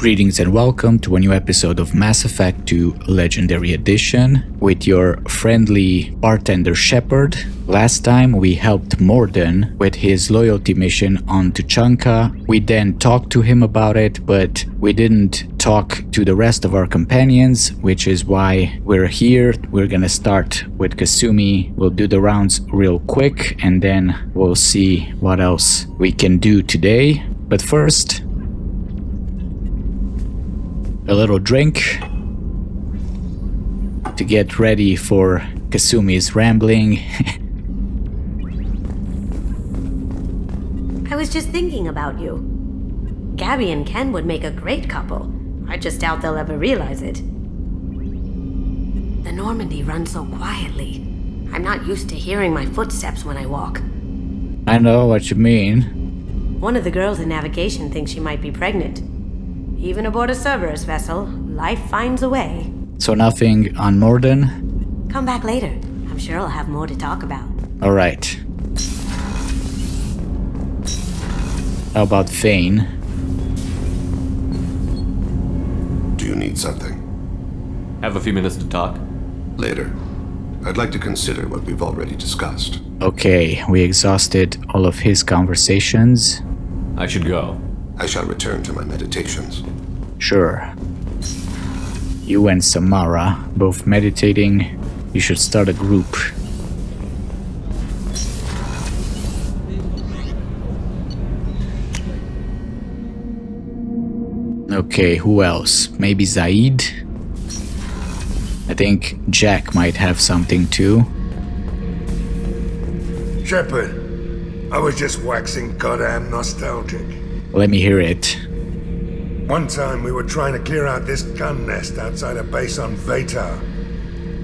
Greetings and welcome to a new episode of Mass Effect 2 Legendary Edition with your friendly bartender Shepard. Last time we helped Morden with his loyalty mission on Tuchanka. We then talked to him about it, but we didn't talk to the rest of our companions, which is why we're here. We're gonna start with Kasumi. We'll do the rounds real quick and then we'll see what else we can do today. But first, a little drink to get ready for Kasumi's rambling. I was just thinking about you. Gabby and Ken would make a great couple. I just doubt they'll ever realize it. The Normandy runs so quietly. I'm not used to hearing my footsteps when I walk. I know what you mean. One of the girls in navigation thinks she might be pregnant. Even aboard a Cerberus vessel, life finds a way. So nothing on Morden? Come back later. I'm sure I'll have more to talk about. Alright. How about Thane? Do you need something? Have a few minutes to talk? Later. I'd like to consider what we've already discussed. Okay, we exhausted all of his conversations. I should go. I shall return to my meditations. Sure. You and Samara, both meditating. You should start a group. Okay, who else? Maybe Zaid? I think Jack might have something too. Shepard, I was just waxing goddamn nostalgic. Let me hear it. One time we were trying to clear out this gun nest outside a base on Vatar.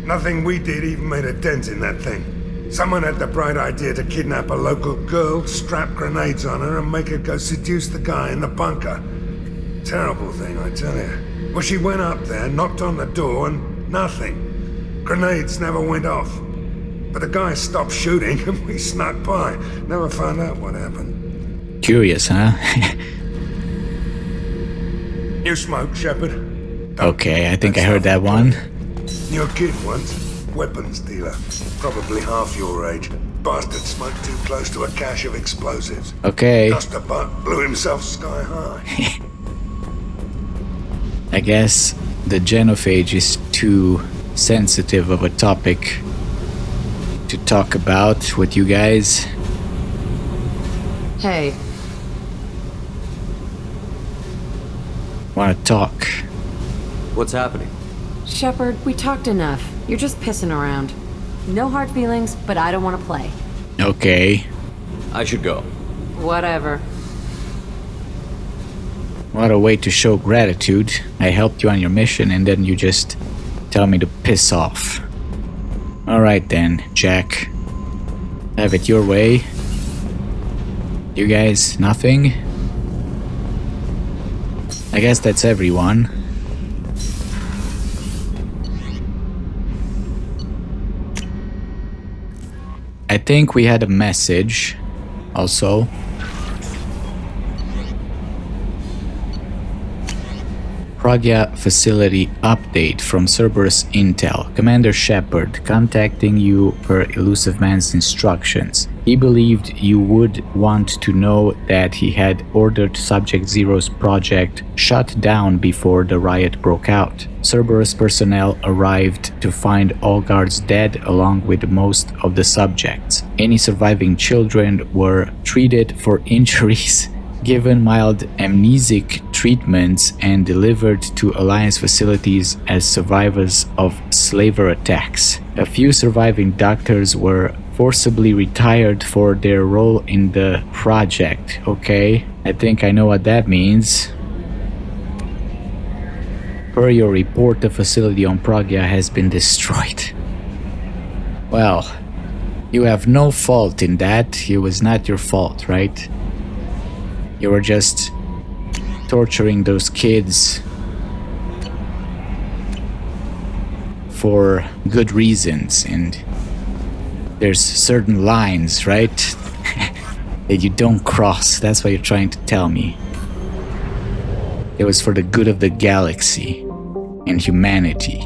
Nothing we did even made a dent in that thing. Someone had the bright idea to kidnap a local girl, strap grenades on her, and make her go seduce the guy in the bunker. Terrible thing, I tell you. Well, she went up there, knocked on the door, and nothing. Grenades never went off. But the guy stopped shooting, and we snuck by. Never found out what happened. Curious, huh? You smoke, Shepard? Okay, I think I heard that one. You're a kid once. Weapons dealer. Probably half your age. Bastard smoked too close to a cache of explosives. Okay. Dust a butt, blew himself sky high. I guess the genophage is too sensitive of a topic to talk about with you guys. Hey. Want to talk? What's happening? Shepard, we talked enough. You're just pissing around. No hard feelings, but I don't want to play. Okay. I should go. Whatever. What a way to show gratitude. I helped you on your mission and then you just tell me to piss off. Alright then, Jack. Have it your way. You guys, nothing? I guess that's everyone. I think we had a message also. Pragya facility update from Cerberus Intel. Commander Shepard contacting you per Elusive Man's instructions. He believed you would want to know that he had ordered Subject Zero's project shut down before the riot broke out. Cerberus personnel arrived to find all guards dead along with most of the subjects. Any surviving children were treated for injuries, given mild amnesic treatments, and delivered to Alliance facilities as survivors of slaver attacks. A few surviving doctors were forcibly retired for their role in the project. Okay, I think I know what that means. Per your report, the facility on Pragya has been destroyed. Well, you have no fault in that. It was not your fault, right? You were just torturing those kids for good reasons, and there's certain lines, right? that you don't cross. That's what you're trying to tell me. It was for the good of the galaxy and humanity.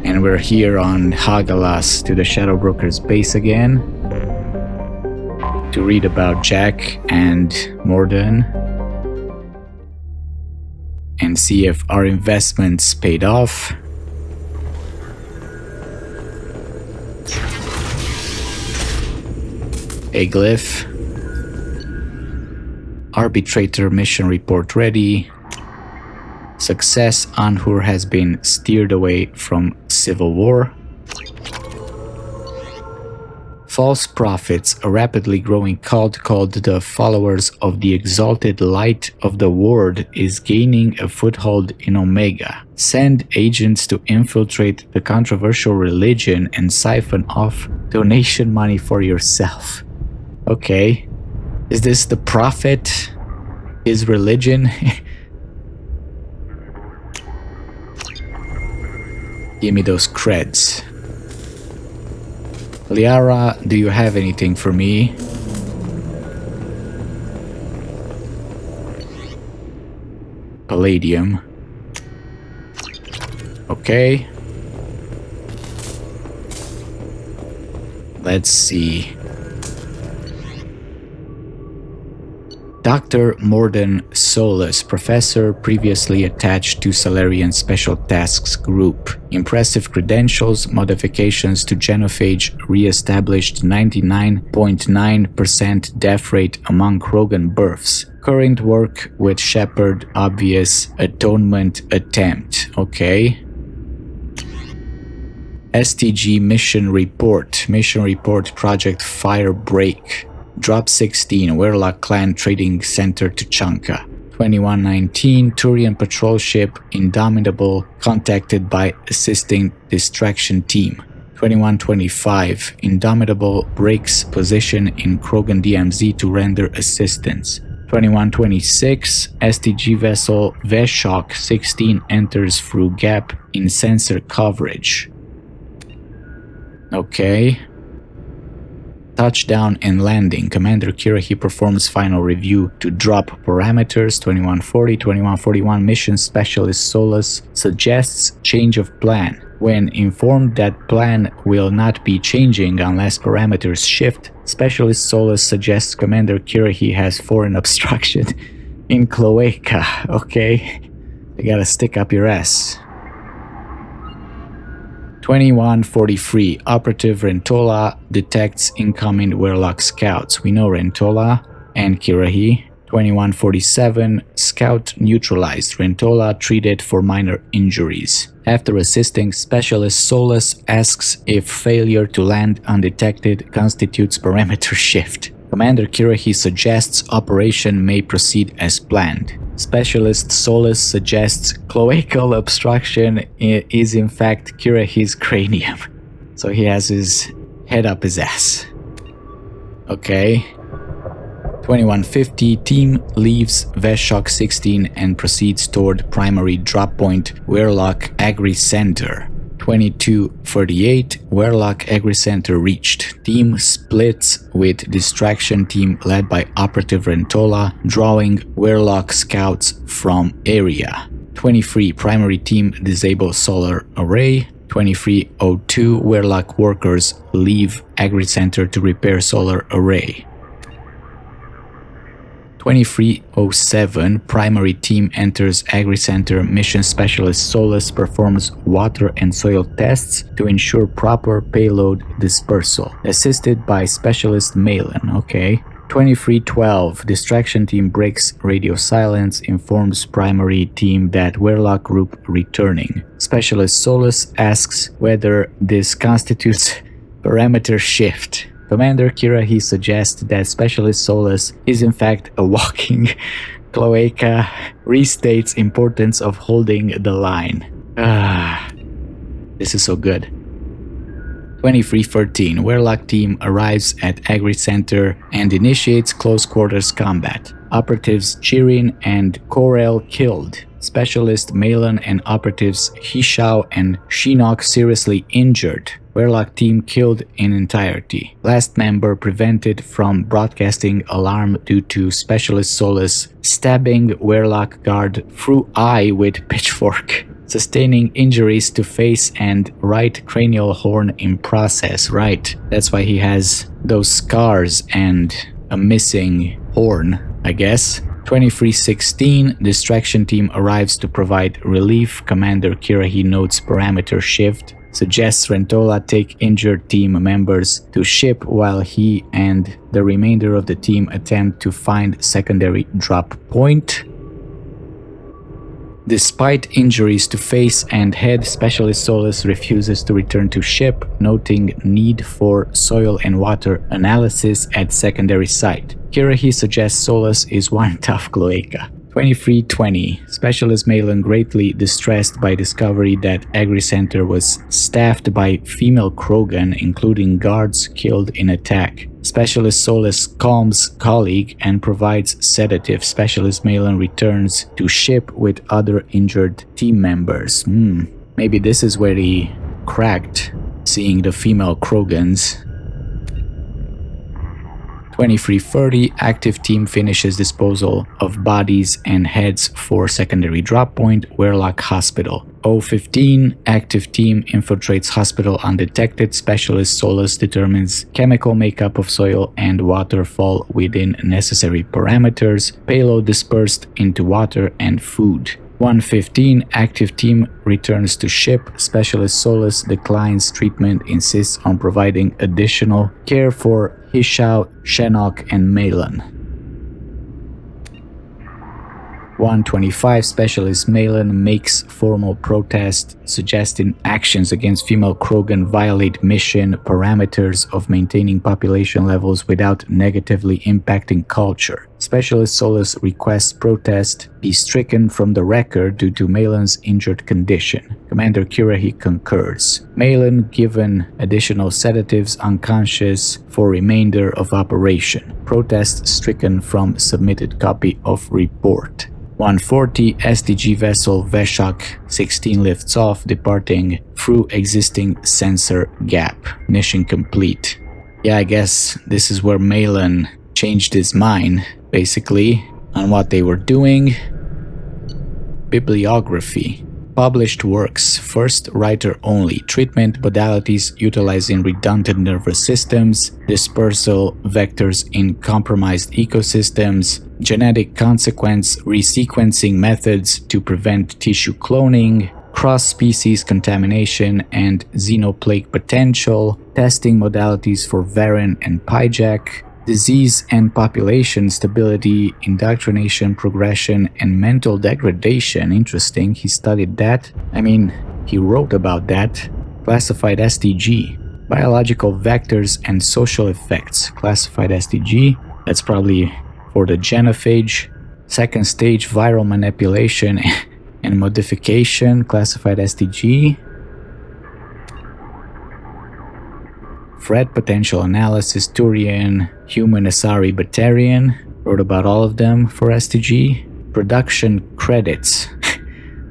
And we're here on Hagalas to the Shadow Broker's base again to read about Jack and Morden and see if our investments paid off. A glyph. Arbitrator mission report ready. Success. Anhur has been steered away from civil war. False prophets, a rapidly growing cult called the Followers of the Exalted Light of the Word, is gaining a foothold in Omega. Send agents to infiltrate the controversial religion and siphon off donation money for yourself. Okay. Is this the prophet? His religion? Give me those creds. Liara, do you have anything for me? Palladium. Okay. Let's see. Dr. Morden Solus, professor previously attached to Salarian Special Tasks Group. Impressive credentials, modifications to genophage, re-established 99.9% death rate among Krogan births. Current work with Shepard, obvious atonement attempt. Okay. STG mission report. Mission report Project Firebreak. Drop 16, Werlock Clan Trading Center to Chanka. 2119, Turian patrol ship Indomitable contacted by assisting distraction team. 2125, Indomitable breaks position in Krogan DMZ to render assistance. 2126, STG vessel Veshok 16 enters through gap in sensor coverage. Okay. Touchdown and landing. Commander Kirahi performs final review to drop parameters. 2140, 2141. Mission Specialist Solus suggests change of plan. When informed that plan will not be changing unless parameters shift, Specialist Solus suggests Commander Kirahi has foreign obstruction in Cloaca. Okay, you gotta stick up your ass. 2143, Operative Rentola detects incoming Werlock scouts. We know Rentola and Kirahi. 2147, Scout neutralized. Rentola treated for minor injuries. After assisting, Specialist Solus asks if failure to land undetected constitutes parameter shift. Commander Kirahi suggests operation may proceed as planned. Specialist Solus suggests cloacal obstruction is in fact Kirahi's cranium. So he has his head up his ass. Okay. 2150, team leaves Veshok 16 and proceeds toward primary drop point Werlock Agri Center. 2238, Werlock Agri Center reached. Team splits with distraction team led by Operative Rentola, drawing Werlock scouts from area. 23, primary team disable solar array. 2302, Werlock workers leave Agri Center to repair solar array. 2307, primary team enters Agri Center. Mission Specialist Solus performs water and soil tests to ensure proper payload dispersal. Assisted by Specialist Malin. Okay. 2312, distraction team breaks radio silence, informs primary team that Werlock group returning. Specialist Solus asks whether this constitutes parameter shift. Commander Kirahi suggests that Specialist Solus is in fact a walking cloaca, restates importance of holding the line. This is so good. 2313, Werlock team arrives at Agri Center and initiates close quarters combat. Operatives Chirin and Corel killed. Specialist Malin and operatives Hishao and Shinnok seriously injured. Warlock team killed in entirety. Last member prevented from broadcasting alarm due to Specialist Solus stabbing Warlock guard through eye with pitchfork. Sustaining injuries to face and right cranial horn in process. Right, that's why he has those scars and a missing horn, I guess. 2316, distraction team arrives to provide relief. Commander Kirahi notes parameter shift. Suggests Rentola take injured team members to ship while he and the remainder of the team attempt to find secondary drop point. Despite injuries to face and head, Specialist Solus refuses to return to ship, noting need for soil and water analysis at secondary site. Kirahi suggests Solus is one tough cloaca. 2320. Specialist Malin greatly distressed by discovery that Agri Center was staffed by female Krogan, including guards killed in attack. Specialist Solus calms colleague and provides sedative. Specialist Malin returns to ship with other injured team members. Maybe this is where he cracked, seeing the female Krogans. 2330, active team finishes disposal of bodies and heads for secondary drop point, Warlock Hospital. 015, active team infiltrates hospital undetected. Specialist Solus determines chemical makeup of soil and water fall within necessary parameters. Payload dispersed into water and food. 115, active team returns to ship. Specialist Solus declines treatment, insists on providing additional care for Hishao, Shinnok, and Malin. 125, Specialist Malin makes formal protest, suggesting actions against female Krogan violate mission parameters of maintaining population levels without negatively impacting culture. Specialist Solus requests protest be stricken from the record due to Malin's injured condition. Commander Kirahi concurs. Malin given additional sedatives, unconscious for remainder of operation. Protest stricken from submitted copy of report. 140, STG vessel Veshak 16 lifts off, departing through existing sensor gap. Mission complete. Yeah, I guess this is where Malin changed his mind, basically, on what they were doing. Bibliography. Published works. First, writer only. Treatment modalities utilizing redundant nervous systems, dispersal vectors in compromised ecosystems, genetic consequence resequencing methods to prevent tissue cloning, cross-species contamination and xenoplague potential, testing modalities for Varen and Pyjac, disease and population stability, indoctrination, progression, and mental degradation. Interesting, he studied that. I mean, he wrote about that. Classified STG. Biological vectors and social effects. Classified STG. That's probably for the genophage. Second stage, viral manipulation and modification. Classified STG. Threat potential analysis, Turian, human Asari Batarian. Wrote about all of them for STG. Production credits.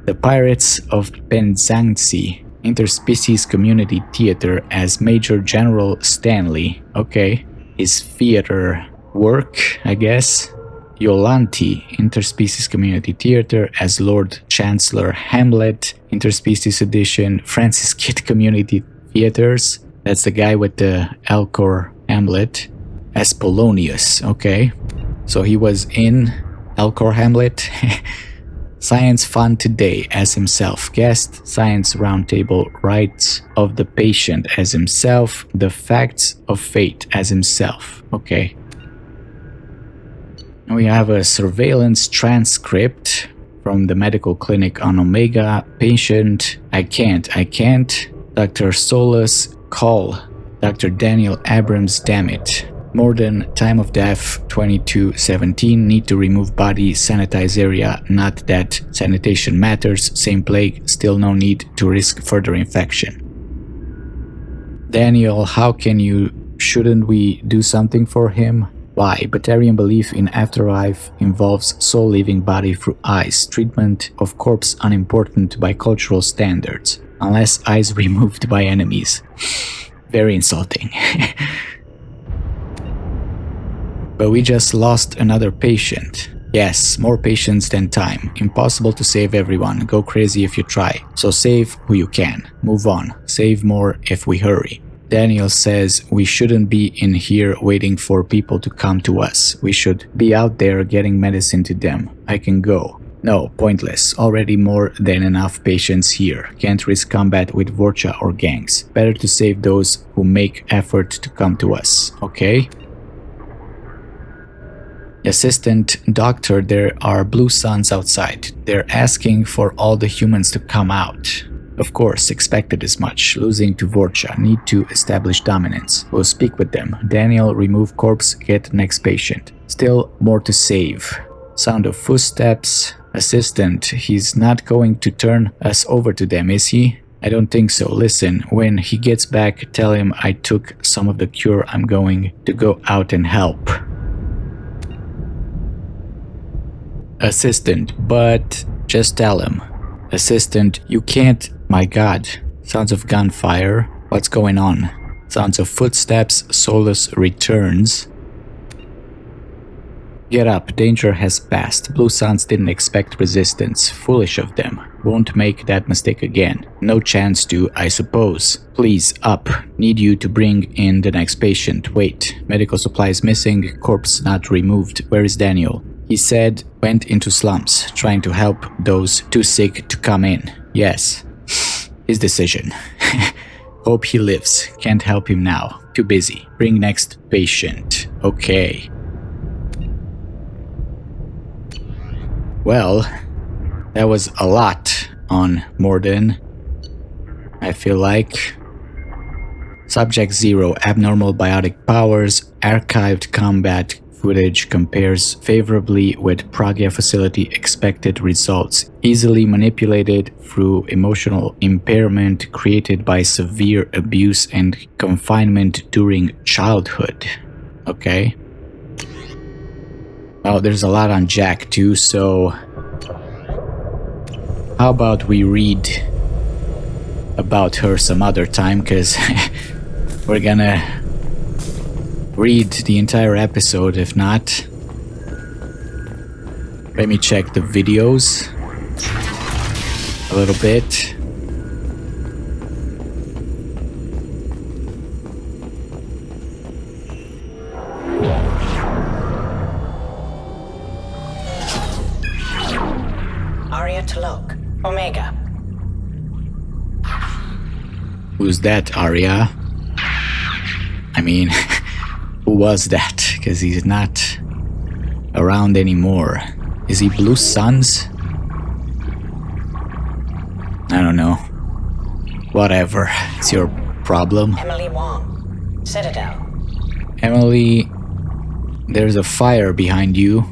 The Pirates of Penzance, Interspecies Community Theater as Major General Stanley. Okay. His theater work, I guess. Yolanti, Interspecies Community Theater as Lord Chancellor Hamlet. Interspecies Edition, Francis Kidd Community Theaters. That's the guy with the Alcor Hamlet as Polonius. Okay, so he was in Alcor Hamlet. Science Fun Today as himself. Guest Science Roundtable Rights of the Patient as himself. The Facts of Fate as himself. Okay. And we have a surveillance transcript from the medical clinic on Omega. Patient, I can't. Dr. Solus, call Dr. Daniel Abrams, damn it. More than time of death 2217, need to remove body, sanitize area, not that sanitation matters, same plague, still no need to risk further infection. Daniel, how can you, shouldn't we do something for him? Why? Batarian belief in afterlife involves soul leaving body through eyes. Treatment of corpse unimportant by cultural standards. Unless eyes removed by enemies. Very insulting. But we just lost another patient. Yes, more patients than time. Impossible to save everyone. Go crazy if you try. So save who you can. Move on. Save more if we hurry. Daniel says we shouldn't be in here waiting for people to come to us. We should be out there getting medicine to them. I can go. No, pointless. Already more than enough patients here. Can't risk combat with Vorcha or gangs. Better to save those who make effort to come to us. Okay? Assistant Doctor, there are blue suns outside. They're asking for all the humans to come out. Of course, expected as much. Losing to Vorcha. Need to establish dominance. We'll speak with them. Daniel, remove corpse, get next patient. Still more to save. Sound of footsteps. Assistant, he's not going to turn us over to them, is he? I don't think so. Listen, when he gets back, tell him I took some of the cure. I'm going to go out and help. Assistant, but just tell him. Assistant, you can't. My god. Sounds of gunfire. What's going on? Sounds of footsteps. Solus returns. Get up. Danger has passed. Blue Suns didn't expect resistance. Foolish of them. Won't make that mistake again. No chance to, I suppose. Please, up. Need you to bring in the next patient. Wait. Medical supplies missing. Corpse not removed. Where is Daniel? He said went into slums, trying to help those too sick to come in. Yes. His decision. Hope he lives. Can't help him now. Too busy. Bring next patient. Okay. Well, that was a lot on Morden. I feel like. Subject 0. Abnormal biotic powers. Archived combat footage compares favorably with Pragia facility expected results. Easily manipulated through emotional impairment created by severe abuse and confinement during childhood. Okay. Oh, there's a lot on Jack too, so how about we read about her some other time, because we're gonna read the entire episode. If not, let me check the videos a little bit. Arya Talok, Omega. Who's that, Arya? I mean, who was that? Because he's not around anymore. Is he Blue Suns? I don't know. Whatever. It's your problem. Emily Wong, Citadel. Emily, there's a fire behind you.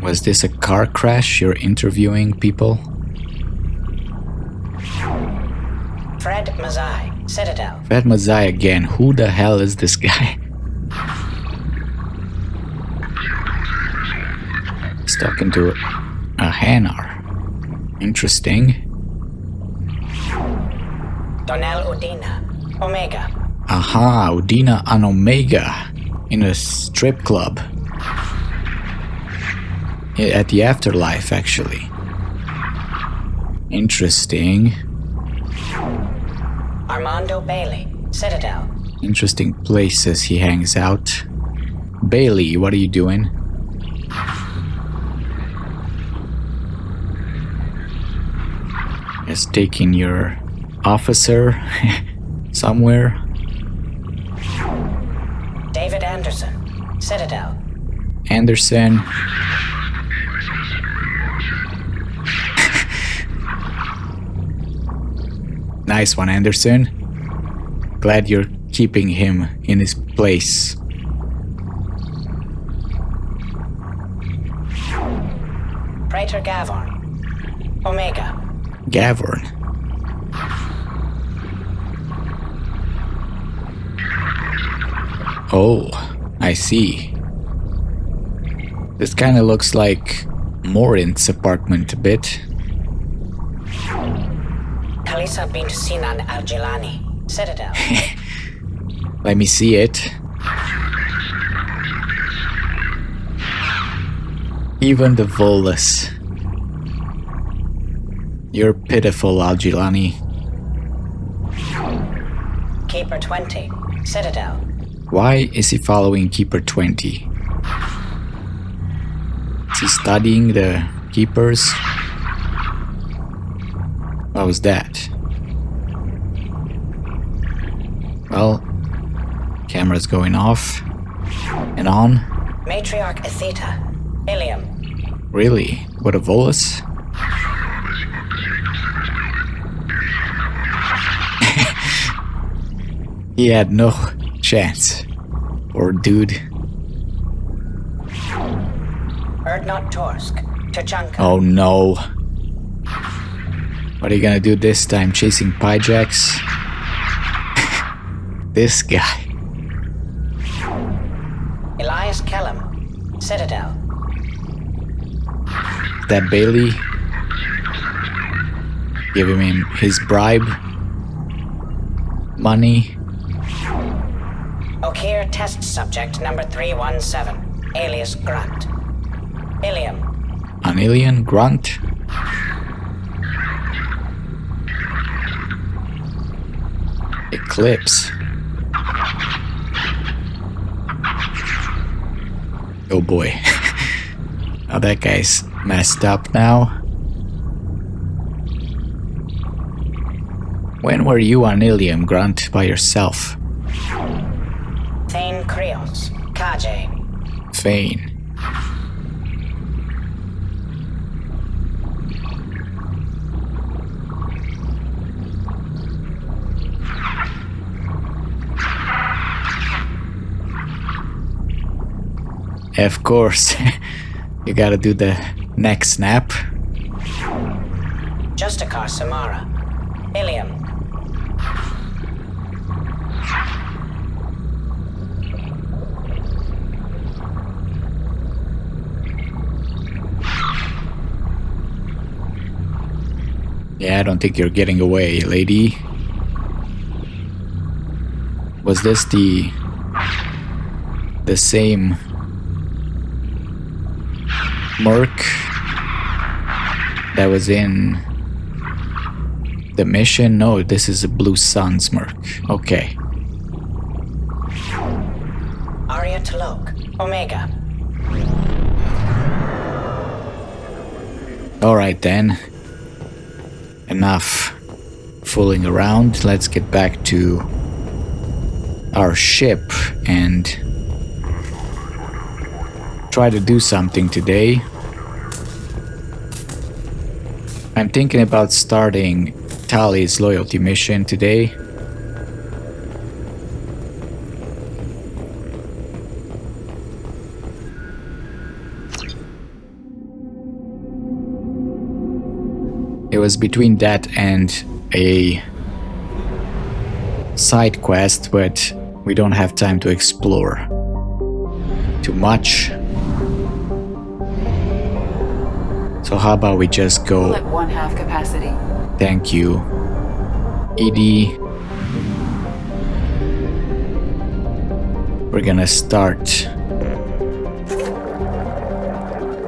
Was this a car crash? You're interviewing people? Fred Mazai, Citadel. Fred Mazai again. Who the hell is this guy? He's talking to a Hanar. Interesting. Donnell Udina, Omega. Aha, Udina and Omega. In a strip club. At the afterlife, actually. Interesting. Armando Bailey, Citadel. Interesting places he hangs out. Bailey, what are you doing? Just taking your officer somewhere. David Anderson, Citadel. Anderson. Nice one, Anderson. Glad you're keeping him in his place. Praetor Gavorn, Omega. Gavorn. Oh, I see. This kind of looks like Morin's apartment a bit. Kalisa bint Sinan al-Jilani, Citadel. Let me see it. Even the Volus. You're pitiful, Al-Jilani. Keeper 20, Citadel. Why is he following Keeper 20? Is he studying the Keepers? What was that? Well, camera's going off and on. Matriarch Atheta, Ilium. Really? What a Volus? He had no chance. Poor dude. Erdnot Torsk, Tachanka. Oh no. What are you gonna do this time? Chasing Pyjax? This guy. Elias Kellum, Citadel. That Bailey? Giving him his bribe? Money? Okir test subject number 317, alias Grunt. Ilium. An alien grunt? Eclipse. Oh boy. Oh, that guy's messed up now. When were you on Ilium, Grunt, by yourself? Thane Krios, Kaje. Fane. Of course. You gotta do the neck snap. Justicar Samara, Ilium. Yeah, I don't think you're getting away, lady. Was this the same Merc that was in the mission? No, this is a Blue Suns Merc. Okay. Arya Talok, Omega. Alright then. Enough fooling around. Let's get back to our ship and try to do something today. I'm thinking about starting Tali's loyalty mission today. It was between that and a side quest, but we don't have time to explore too much. So how about we just go... At 1/2 capacity. Thank you. ED. We're gonna start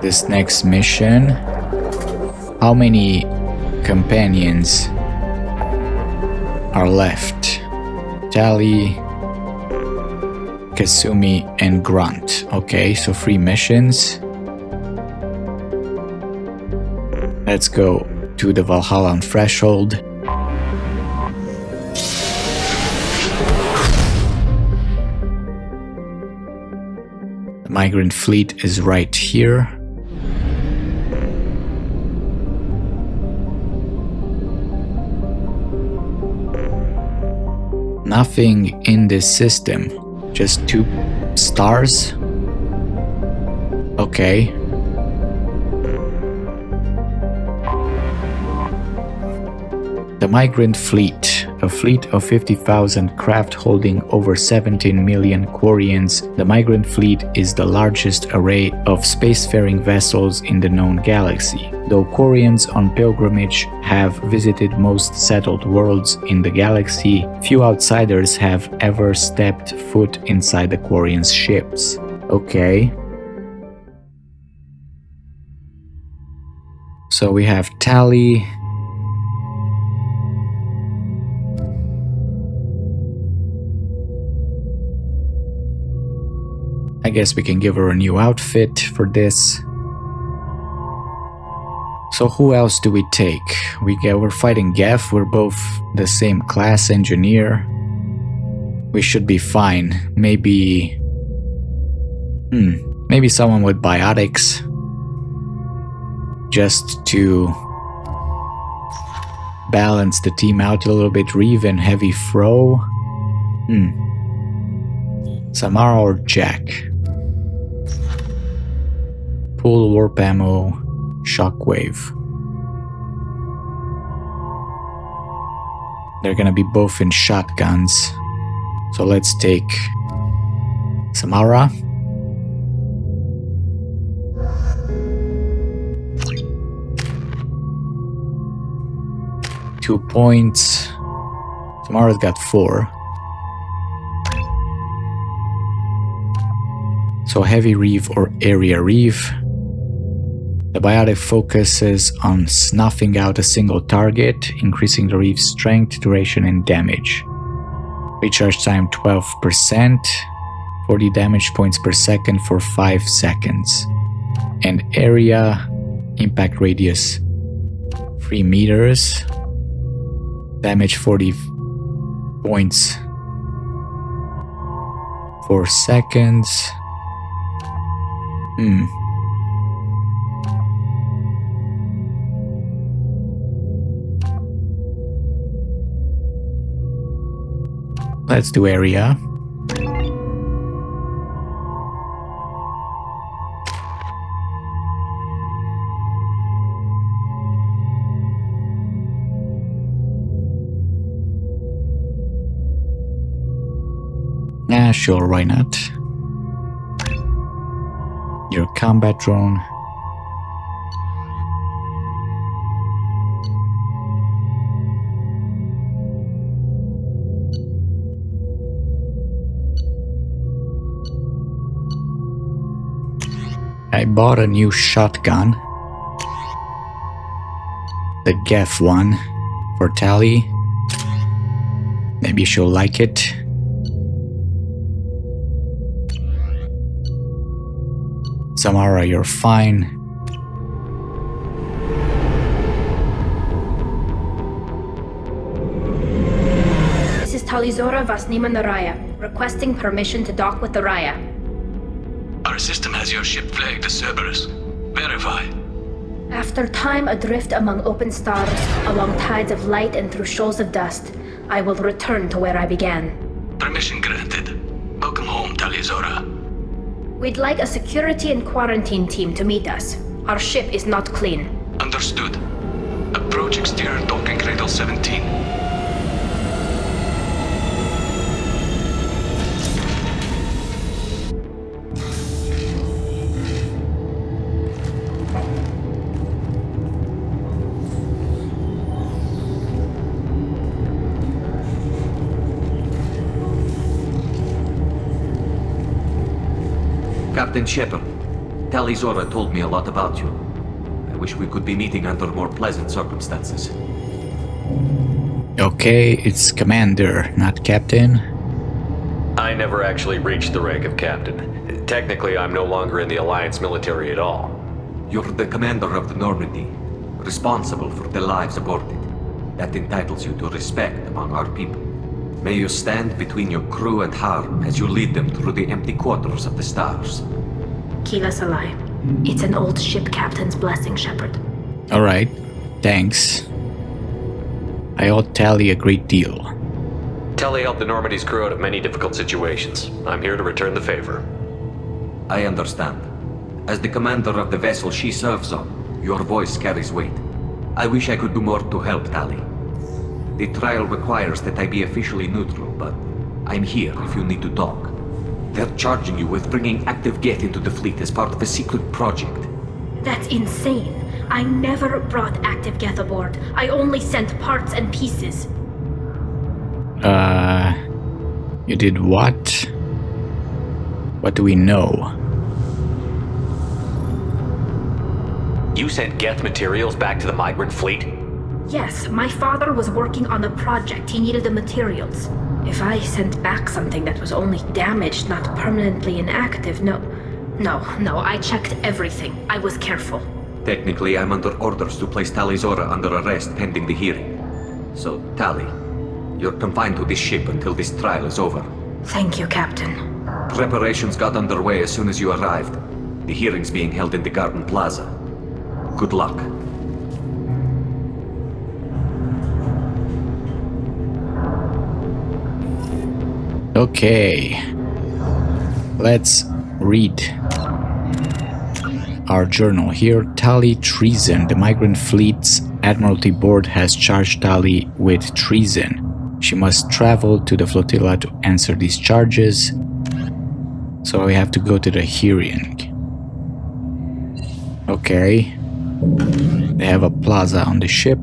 this next mission. How many companions are left? Tali, Kasumi, and Grunt. Okay, so 3 missions. Let's go to the Valhalla threshold. The migrant fleet is right here. Nothing in this system, just 2 stars. Okay. The migrant fleet a fleet of 50,000 craft holding over 17 million Quarians, the Migrant Fleet is the largest array of spacefaring vessels in the known galaxy. Though Quarians on pilgrimage have visited most settled worlds in the galaxy, few outsiders have ever stepped foot inside the Quarians' ships. Okay. So we have Tali. I guess we can give her a new outfit for this. So who else do we take? We're fighting Geff. We're both the same class engineer. We should be fine. Maybe someone with biotics. Just to balance the team out a little bit. Reeve and Heavy Fro. Samara or Jack? Full warp ammo, shockwave. They're gonna be both in shotguns. So let's take Samara. Two points. Samara's got 4. So Heavy Reeve or Area Reeve. The biotic focuses on snuffing out a single target, increasing the Reeve's strength, duration, and damage. Recharge time 12%, 40 damage points per second for 5 seconds. And area impact radius 3 meters. Damage 40 points for seconds. Let's do area. Sure, why not? Your combat drone. I bought a new shotgun. The Geff one for Tali. Maybe she'll like it. Samara, you're fine. This is Talizora Vasnima Naraya, requesting permission to dock with the Raya. Our system has your ship flagged as Cerberus. Verify. After time adrift among open stars, along tides of light and through shoals of dust, I will return to where I began. Permission granted. Welcome home, Talizora. We'd like a security and quarantine team to meet us. Our ship is not clean. Understood. Approach exterior docking cradle 17. Captain Shepard, Talizora told me a lot about you. I wish we could be meeting under more pleasant circumstances. Okay, it's Commander, not Captain. I never actually reached the rank of Captain. Technically, I'm no longer in the Alliance military at all. You're the commander of the Normandy, responsible for the lives aborted. That entitles you to respect among our people. May you stand between your crew and harm as you lead them through the empty quarters of the stars. Kila Salai. It's an old ship captain's blessing, Shepard. Alright, thanks. I owe Tali a great deal. Tali helped the Normandy's crew out of many difficult situations. I'm here to return the favor. I understand. As the commander of the vessel she serves on, your voice carries weight. I wish I could do more to help Tali. The trial requires that I be officially neutral, but I'm here if you need to talk. They're charging you with bringing active Geth into the fleet as part of a secret project. That's insane. I never brought active Geth aboard. I only sent parts and pieces. You did what? What do we know? You sent Geth materials back to the migrant fleet? Yes, my father was working on a project. He needed the materials. If I sent back something that was only damaged, not permanently inactive, no, I checked everything. I was careful. Technically, I'm under orders to place Tali Zora under arrest pending the hearing. So, Tali, you're confined to this ship until this trial is over. Thank you, Captain. Preparations got underway as soon as you arrived. The hearing's being held in the Garden Plaza. Good luck. Okay. Let's read our journal here. Tali, treason. The migrant fleet's Admiralty Board has charged Tali with treason. She must travel to the flotilla to answer these charges. So we have to go to the hearing. Okay. They have a plaza on the ship.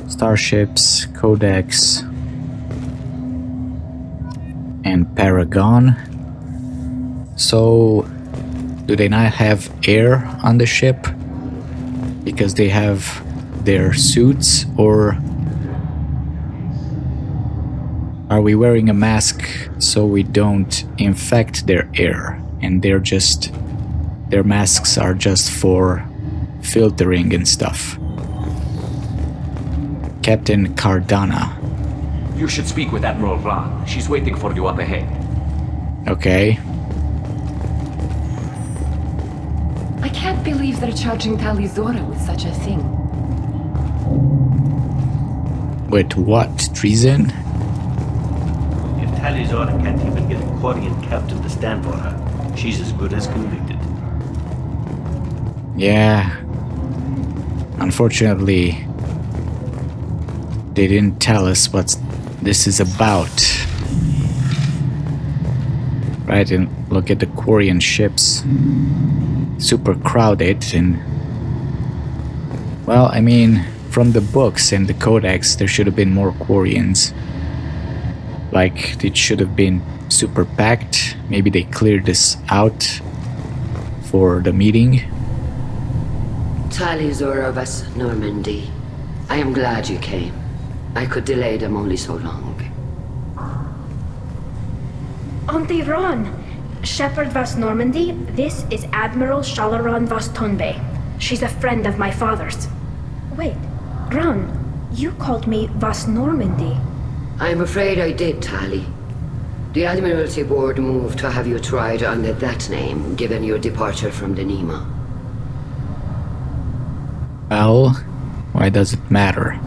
Starships, Codex, and Paragon. So, do they not have air on the ship? Because they have their suits, or are we wearing a mask so we don't infect their air? And their masks are just for filtering and stuff. Captain Cardana. You should speak with Admiral Ra. She's waiting for you up ahead. Okay. I can't believe they're charging Tali Zora with such a thing. With what? Treason? If Tali Zora can't even get a Quarian captain to stand for her, she's as good as convicted. Yeah. Unfortunately, they didn't tell us what this is about. Right, and look at the Quarian ships. Super crowded and... Well, I mean, from the books and the Codex, there should have been more Quarians. Like, it should have been super packed. Maybe they cleared this out for the meeting. Tali Zora vas Normandy. I am glad you came. I could delay them only so long. Auntie Ron! Shepherd vas Normandy, this is Admiral Shalaran vas Tonbe. She's a friend of my father's. Wait, Ron, you called me vas Normandy. I'm afraid I did, Tali. The Admiralty Board moved to have you tried under that name, given your departure from the Nima. Well, why does it matter?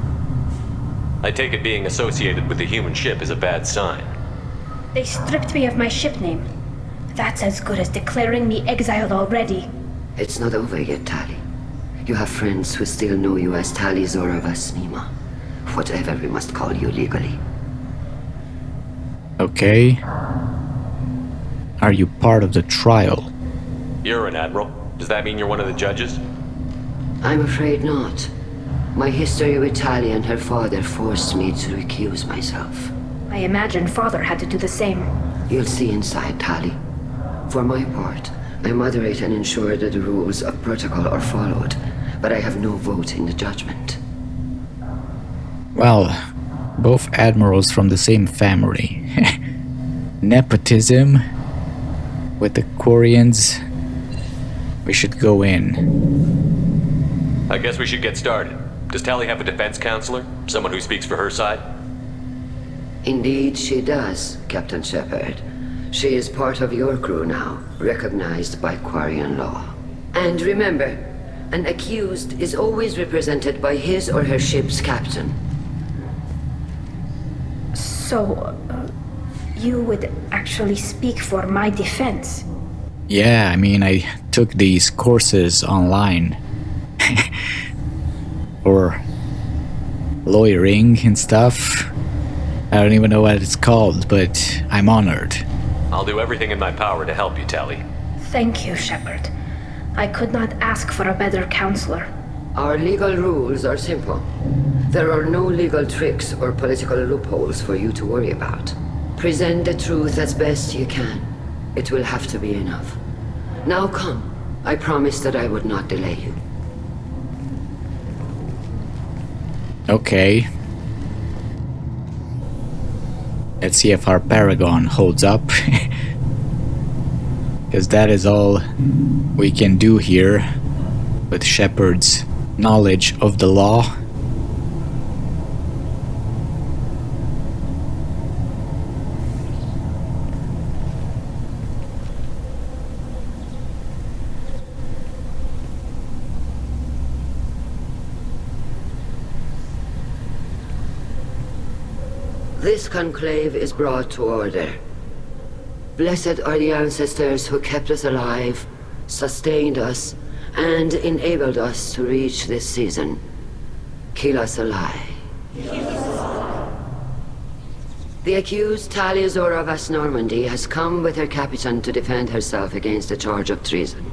I take it being associated with the human ship is a bad sign. They stripped me of my ship name. That's as good as declaring me exiled already. It's not over yet, Tali. You have friends who still know you as Tali Zora vas Nima. Whatever we must call you legally. Okay. Are you part of the trial? You're an admiral. Does that mean you're one of the judges? I'm afraid not. My history with Tali and her father forced me to recuse myself. I imagine father had to do the same. You'll see inside, Tali. For my part, I moderate and ensure that the rules of protocol are followed, but I have no vote in the judgment. Well, both admirals from the same family. Nepotism with the Quarians. We should go in. I guess we should get started. Does Tali have a defense counselor? Someone who speaks for her side? Indeed she does, Captain Shepard. She is part of your crew now, recognized by Quarian law. And remember, an accused is always represented by his or her ship's captain. So, you would actually speak for my defense? Yeah, I mean, I took these courses online. Or lawyering and stuff. I don't even know what it's called, but I'm honored. I'll do everything in my power to help you, Tali. Thank you, Shepard. I could not ask for a better counselor. Our legal rules are simple. There are no legal tricks or political loopholes for you to worry about. Present the truth as best you can. It will have to be enough. Now come. I promised that I would not delay you. Okay. Let's see if our Paragon holds up. Because that is all we can do here with Shepard's knowledge of the law. This conclave is brought to order. Blessed are the ancestors who kept us alive, sustained us, and enabled us to reach this season. Keep us alive. The accused Tali Zora Vas Normandy has come with her captain to defend herself against a charge of treason.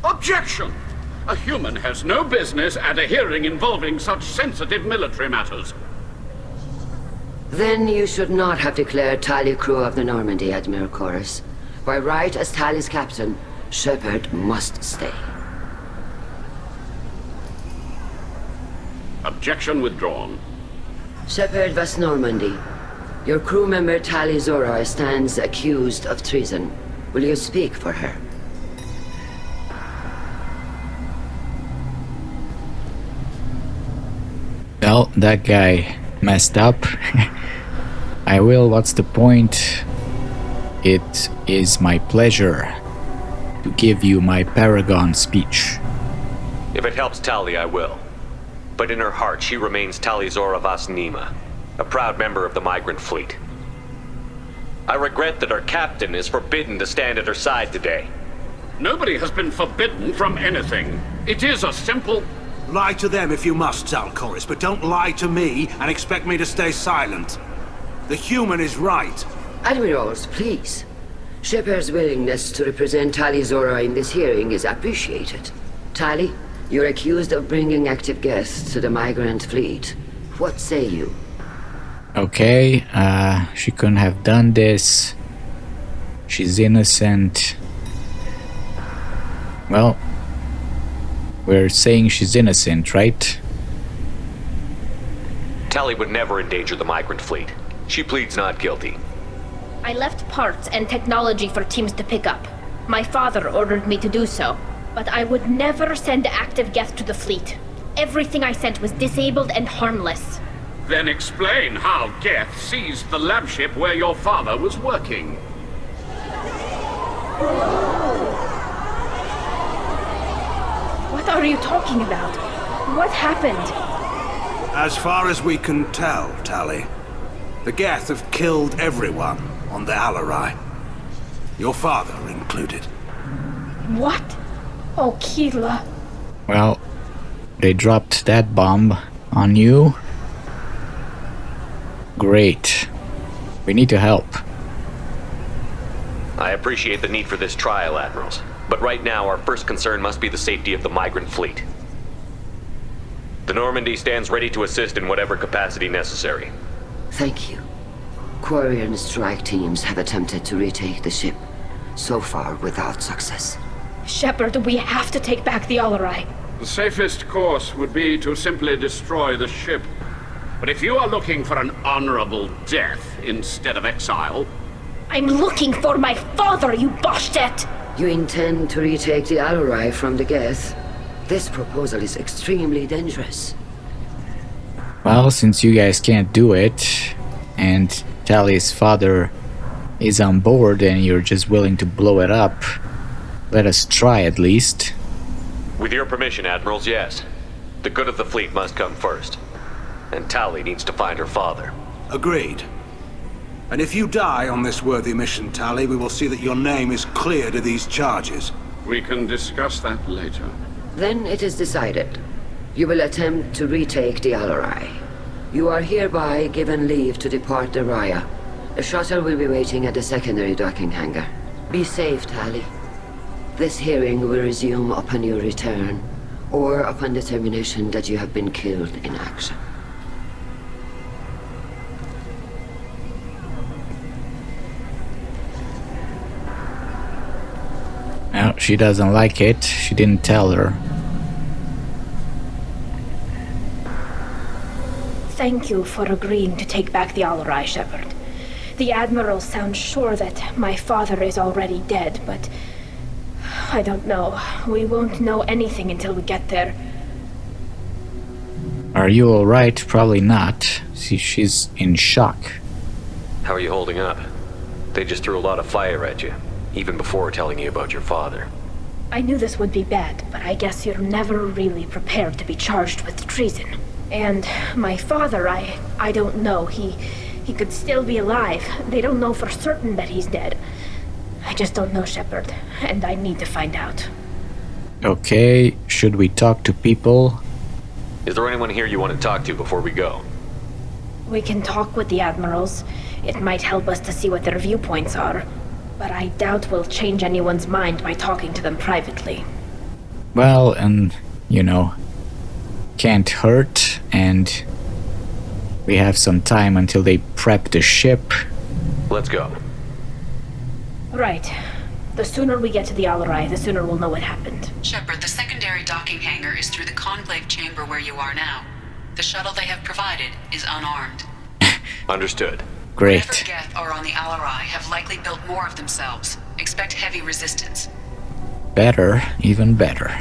Objection! A human has no business at a hearing involving such sensitive military matters. Then you should not have declared Tali crew of the Normandy, Admiral Chorus. By right as Tali's captain, Shepard must stay. Objection withdrawn. Shepard Vas Normandy, your crew member Tali Zora stands accused of treason. Will you speak for her? Well, that guy messed up. I will. What's the point? It is my pleasure to give you my Paragon speech. If it helps Tali, I will. But in her heart, she remains Tali Zora Vas Nima, a proud member of the migrant fleet. I regret that our captain is forbidden to stand at her side today. Nobody has been forbidden from anything. It is a simple... Lie to them if you must, Zalcoris, but don't lie to me and expect me to stay silent. The human is right. Admirals, please. Shepard's willingness to represent Tali Zora in this hearing is appreciated. Tali, you're accused of bringing active guests to the migrant fleet. What say you? Okay, she couldn't have done this. She's innocent. Well, we're saying she's innocent, right? Tali would never endanger the migrant fleet. She pleads not guilty. I left parts and technology for teams to pick up. My father ordered me to do so, but I would never send active guests to the fleet. Everything I sent was disabled and harmless. Then explain how Geth seized the lab ship where your father was working. What are you talking about? What happened? As far as we can tell, Tali, the Geth have killed everyone on the Alarai. Your father included. What? Oh, Keela. Well, they dropped that bomb on you. Great. We need to help. I appreciate the need for this trial, Admirals. But right now, our first concern must be the safety of the migrant fleet. The Normandy stands ready to assist in whatever capacity necessary. Thank you. Quarian strike teams have attempted to retake the ship, so far without success. Shepard, we have to take back the Alarai. The safest course would be to simply destroy the ship. But if you are looking for an honorable death instead of exile... I'm looking for my father, you bastet! You intend to retake the Alarai from the Geth? This proposal is extremely dangerous. Well, since you guys can't do it, and Tali's father is on board and you're just willing to blow it up, let us try at least. With your permission, Admirals, yes. The good of the fleet must come first. And Tali needs to find her father. Agreed. And if you die on this worthy mission, Tali, we will see that your name is cleared of these charges. We can discuss that later. Then it is decided. You will attempt to retake the Alarai. You are hereby given leave to depart the Raya. The shuttle will be waiting at the secondary docking hangar. Be safe, Tali. This hearing will resume upon your return, or upon determination that you have been killed in action. No, she doesn't like it. She didn't tell her. Thank you for agreeing to take back the Alarai, Shepard. The Admiral sounds sure that my father is already dead, but I don't know. We won't know anything until we get there. Are you alright? Probably not. See, she's in shock. How are you holding up? They just threw a lot of fire at you, even before telling you about your father. I knew this would be bad, but I guess you're never really prepared to be charged with treason. And my father, I don't know. He could still be alive. They don't know for certain that he's dead. I just don't know, Shepard, and I need to find out. Okay, should we talk to people? Is there anyone here you want to talk to before we go? We can talk with the Admirals. It might help us to see what their viewpoints are. But I doubt we'll change anyone's mind by talking to them privately. Well, and, you know, can't hurt, and we have some time until they prep the ship. Let's go. Right. The sooner we get to the Alarai, the sooner we'll know what happened. Shepard, the secondary docking hangar is through the conclave chamber where you are now. The shuttle they have provided is unarmed. Understood. Great. Whatever Geth are on the Alarai have likely built more of themselves. Expect heavy resistance. Better, even better.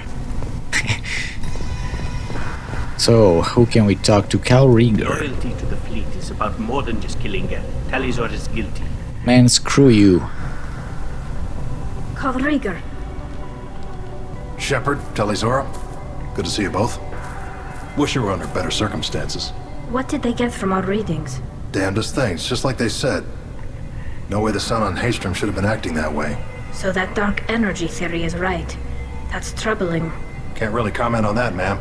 So, who can we talk to? Cal Rieger. Loyalty to the fleet is about more than just killing Geth. Talizor is guilty. Man, screw you. Cal Rieger. Shepard, Talizora, good to see you both. Wish you were under better circumstances. What did they get from our readings? Damnedest things, just like they said. No way the sun on Haestrom should have been acting that way. So that dark energy theory is right. That's troubling. Can't really comment on that, ma'am.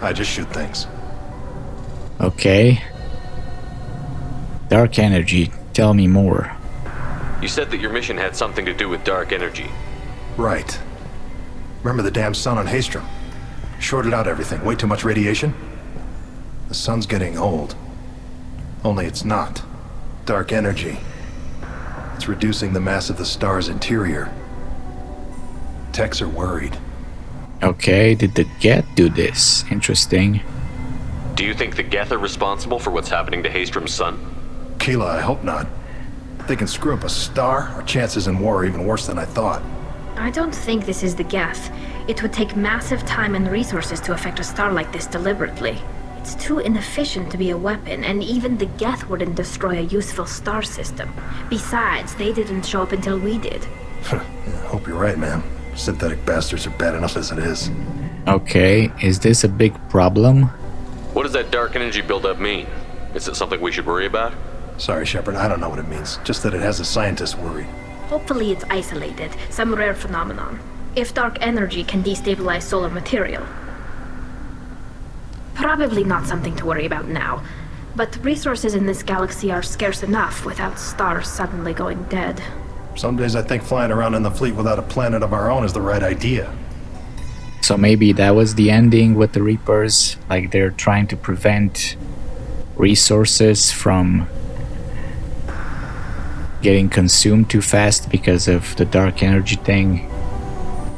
I just shoot things. Okay. Dark energy, tell me more. You said that your mission had something to do with dark energy. Right. Remember the damn sun on Haestrom? Shorted out everything. Way too much radiation? The sun's getting old. Only it's not. Dark energy. It's reducing the mass of the star's interior. Techs are worried. Okay, did the Geth do this? Interesting. Do you think the Geth are responsible for what's happening to Haestrom's sun? Keela, I hope not. If they can screw up a star, our chances in war are even worse than I thought. I don't think this is the Geth. It would take massive time and resources to affect a star like this deliberately. It's too inefficient to be a weapon, and even the Geth wouldn't destroy a useful star system. Besides, they didn't show up until we did. Yeah, hope you're right, man. Synthetic bastards are bad enough as it is. Okay, is this a big problem? What does that dark energy buildup mean? Is it something we should worry about? Sorry, Shepard, I don't know what it means. Just that it has the scientists worried. Hopefully it's isolated, some rare phenomenon. If dark energy can destabilize solar material. Probably not something to worry about now. But resources in this galaxy are scarce enough without stars suddenly going dead. Some days I think flying around in the fleet without a planet of our own is the right idea. So maybe that was the ending with the Reapers, like they're trying to prevent resources from getting consumed too fast because of the dark energy thing.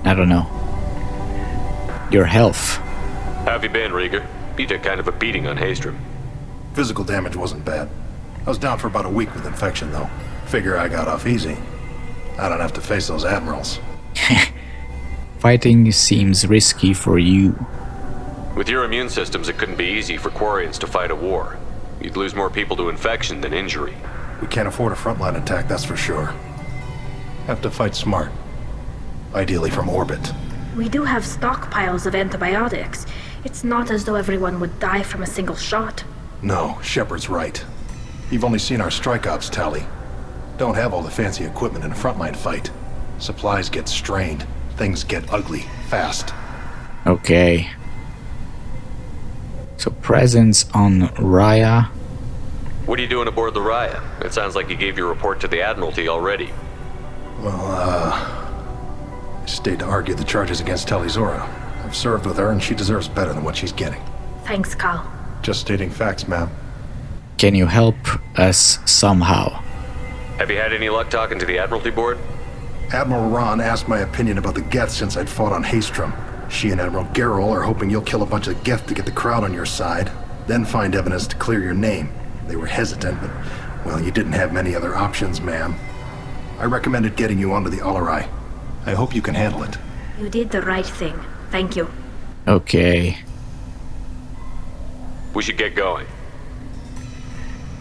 I don't know. Your health. How have you been, Rieger? You took kind of a beating on Haestrom. Physical damage wasn't bad. I was down for about a week with infection, though. Figure I got off easy. I don't have to face those admirals. Fighting seems risky for you. With your immune systems, it couldn't be easy for Quarians to fight a war. You'd lose more people to infection than injury. We can't afford a frontline attack, that's for sure. Have to fight smart. Ideally from orbit. We do have stockpiles of antibiotics. It's not as though everyone would die from a single shot. No, Shepard's right. You've only seen our strike ops, Tali. Don't have all the fancy equipment in a frontline fight. Supplies get strained. Things get ugly, fast. Okay. So presence on Raya. What are you doing aboard the Raya? It sounds like you gave your report to the Admiralty already. Well, I stayed to argue the charges against Tali Zora. I've served with her and she deserves better than what she's getting. Thanks, Cal. Just stating facts, ma'am. Can you help us somehow? Have you had any luck talking to the Admiralty board? Admiral Ron asked my opinion about the Geth since I'd fought on Haestrom. She and Admiral Gerrel are hoping you'll kill a bunch of Geth to get the crowd on your side, then find evidence to clear your name. They were hesitant, but, well, you didn't have many other options, ma'am. I recommended getting you onto the Alarai. I hope you can handle it. You did the right thing. Thank you. Okay. We should get going.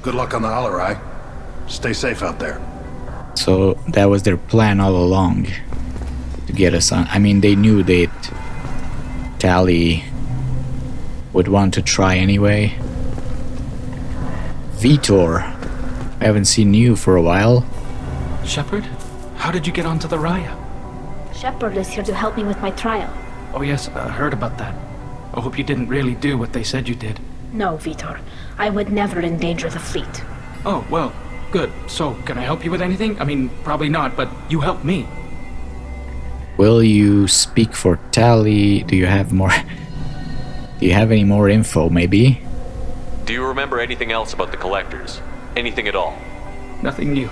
Good luck on the Alarai. Stay safe out there. So that was their plan all along. To get us on. I mean, they knew that Tali would want to try anyway. Vitor, I haven't seen you for a while. Shepard, how did you get onto the Raya? Shepard is here to help me with my trial. Oh yes, I heard about that. I hope you didn't really do what they said you did. No, Vitor. I would never endanger the fleet. Oh, well, good. So, can I help you with anything? I mean, probably not, but you helped me. Will you speak for Tali? Do you have more... Do you have any more info, maybe? Do you remember anything else about the Collectors? Anything at all? Nothing new.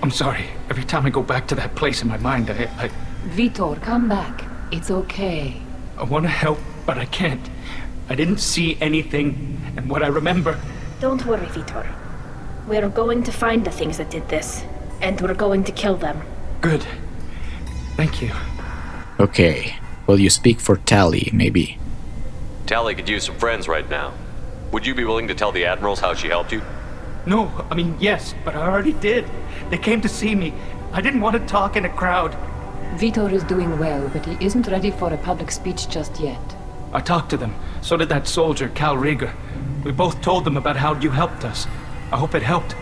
I'm sorry. Every time I go back to that place in my mind, I Vitor, come back. It's okay. I want to help, but I can't. I didn't see anything, and what I remember... Don't worry, Vitor. We're going to find the things that did this, and we're going to kill them. Good. Thank you. Okay. Will you speak for Tali, maybe? Tali could use some friends right now. Would you be willing to tell the Admirals how she helped you? No, I mean, yes, but I already did. They came to see me. I didn't want to talk in a crowd. Vitor is doing well, but he isn't ready for a public speech just yet. I talked to them. So did that soldier, Cal Rieger. We both told them about how you helped us. I hope it helped.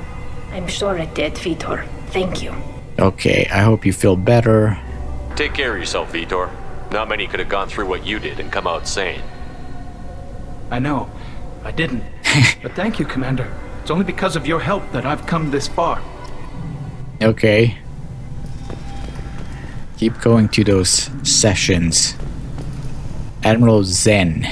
I'm sure it did, Vitor. Thank you. Okay, I hope you feel better. Take care of yourself, Vitor. Not many could have gone through what you did and come out sane. I know. I didn't. But thank you, Commander. It's only because of your help that I've come this far. Okay. Keep going to those sessions. Admiral Zen.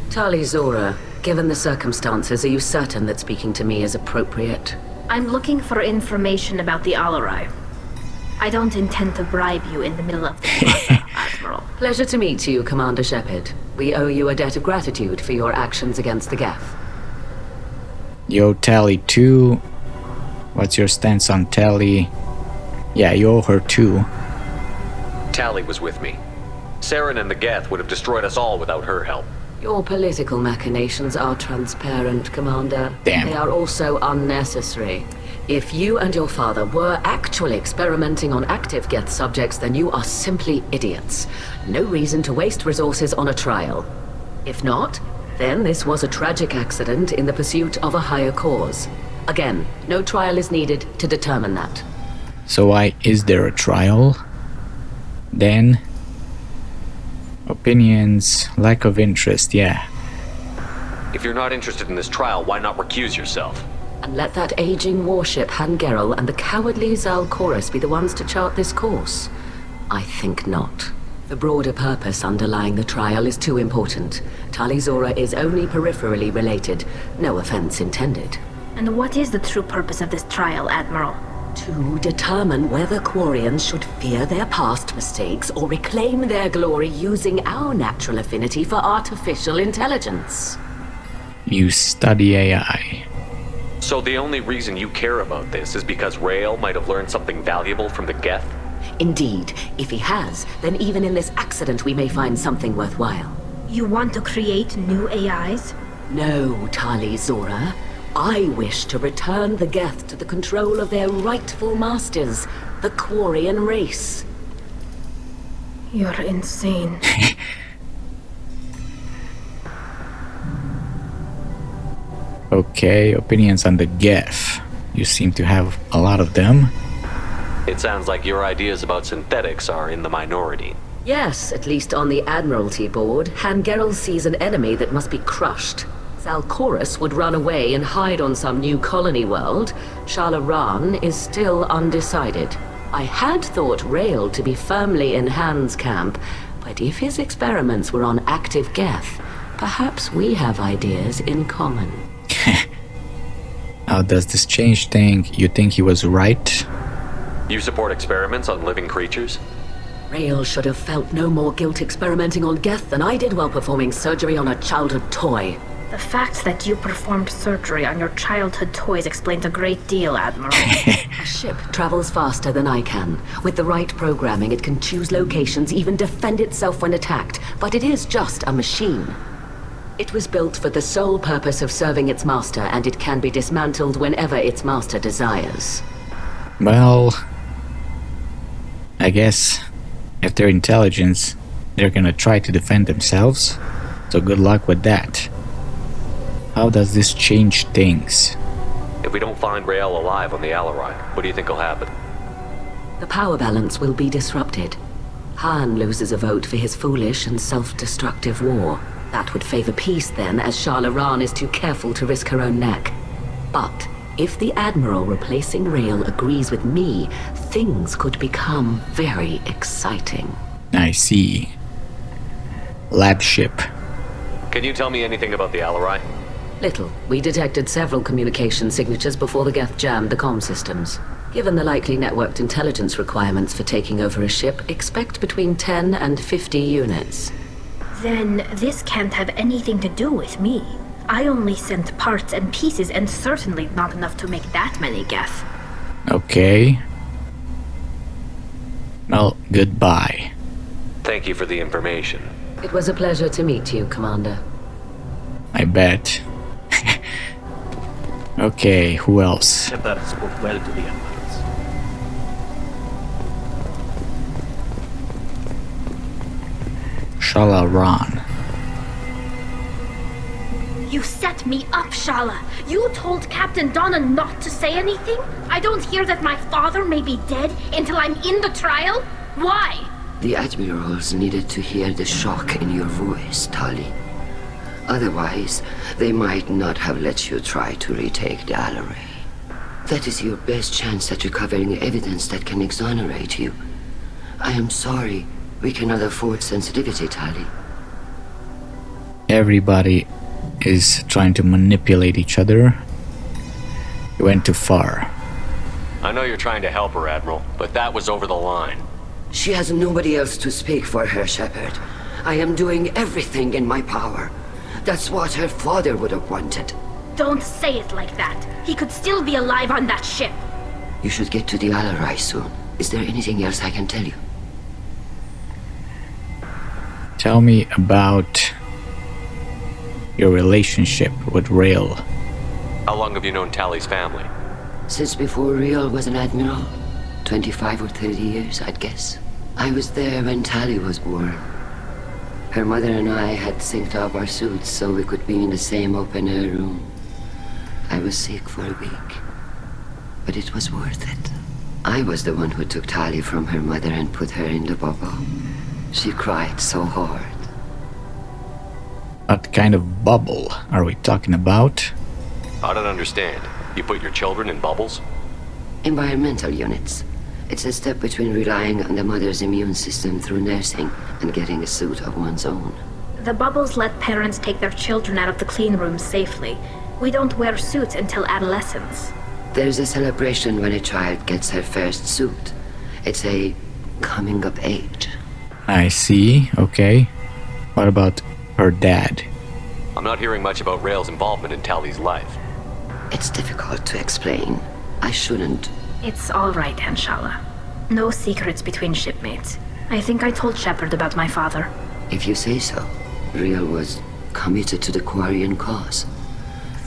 Tali Zora, given the circumstances, are you certain that speaking to me is appropriate? I'm looking for information about the Alarai. I don't intend to bribe you in the middle of the plaza, Admiral. Pleasure to meet you, Commander Shepard. We owe you a debt of gratitude for your actions against the Geth. You owe Tali too. What's your stance on Tali? Yeah, you owe her too. Tali was with me. Saren and the Geth would have destroyed us all without her help. Your political machinations are transparent, Commander. Damn. They are also unnecessary. If you and your father were actually experimenting on active Geth subjects, then you are simply idiots. No reason to waste resources on a trial. If not, then this was a tragic accident in the pursuit of a higher cause. Again, no trial is needed to determine that. So why is there a trial? Then... Opinions, lack of interest, yeah. If you're not interested in this trial, why not recuse yourself? And let that aging warship Han Gerrel and the cowardly Zal Chorus be the ones to chart this course? I think not. The broader purpose underlying the trial is too important. Tali Zora is only peripherally related. No offense intended. And what is the true purpose of this trial, Admiral? To determine whether Quarians should fear their past mistakes or reclaim their glory using our natural affinity for artificial intelligence. You study AI. So the only reason you care about this is because Rael might have learned something valuable from the Geth? Indeed. If he has, then even in this accident we may find something worthwhile. You want to create new AIs? No, Tali Zora. I wish to return the Geth to the control of their rightful masters, the Quarian race. You're insane. Okay, opinions on the Geth. You seem to have a lot of them. It sounds like your ideas about synthetics are in the minority. Yes, at least on the Admiralty board, Hangerel sees an enemy that must be crushed. Zalcorus would run away and hide on some new colony world. Shalaran is still undecided. I had thought Rael to be firmly in Han's camp, but if his experiments were on active Geth, perhaps we have ideas in common. How does this change things? You think he was right? You support experiments on living creatures? Rael should have felt no more guilt experimenting on Geth than I did while performing surgery on a childhood toy. The fact that you performed surgery on your childhood toys explains a great deal, Admiral. A ship travels faster than I can. With the right programming, it can choose locations, even defend itself when attacked. But it is just a machine. It was built for the sole purpose of serving its master, and it can be dismantled whenever its master desires. Well, I guess if they're intelligence, they're gonna try to defend themselves. So good luck with that. How does this change things? If we don't find Rael alive on the Alarai, what do you think will happen? The power balance will be disrupted. Han loses a vote for his foolish and self-destructive war. That would favor peace then, as Shalaran is too careful to risk her own neck. But if the Admiral replacing Rael agrees with me, things could become very exciting. I see. Lab ship. Can you tell me anything about the Alarai? Little. We detected several communication signatures before the Geth jammed the comm systems. Given the likely networked intelligence requirements for taking over a ship, expect between 10 and 50 units. Then this can't have anything to do with me. I only sent parts and pieces, and certainly not enough to make that many Geth. Okay. Well, goodbye. Thank you for the information. It was a pleasure to meet you, Commander. I bet. Okay, who else? Shepard spoke well to the Emeralds. Shalaran. You set me up, Shala. You told Captain Donna not to say anything? I don't hear that my father may be dead until I'm in the trial? Why? The Admirals needed to hear the shock in your voice, Tali. Otherwise, they might not have let you try to retake the Alarai. That is your best chance at recovering evidence that can exonerate you. I am sorry. We cannot afford sensitivity, Tali. Everybody is trying to manipulate each other. You went too far. I know you're trying to help her, Admiral, but that was over the line. She has nobody else to speak for her, Shepard. I am doing everything in my power. That's what her father would have wanted. Don't say it like that. He could still be alive on that ship. You should get to the Alarai soon. Is there anything else I can tell you? Tell me about your relationship with Rael. How long have you known Tali's family? Since before Rael was an admiral. 25 or 30 years, I'd guess. I was there when Tali was born. Her mother and I had synced up our suits so we could be in the same open-air room. I was sick for a week, but it was worth it. I was the one who took Tali from her mother and put her in the bubble. She cried so hard. What kind of bubble are we talking about? I don't understand. You put your children in bubbles? Environmental units. It's a step between relying on the mother's immune system through nursing and getting a suit of one's own. The bubbles let parents take their children out of the clean rooms safely. We don't wear suits until adolescence. There's a celebration when a child gets her first suit. It's a coming of age. I see, okay. What about her dad? I'm not hearing much about Rael's involvement in Tali's life. It's difficult to explain. I shouldn't. It's all right, Anshala. No secrets between shipmates. I think I told Shepard about my father. If you say so. Rael was committed to the Quarian cause.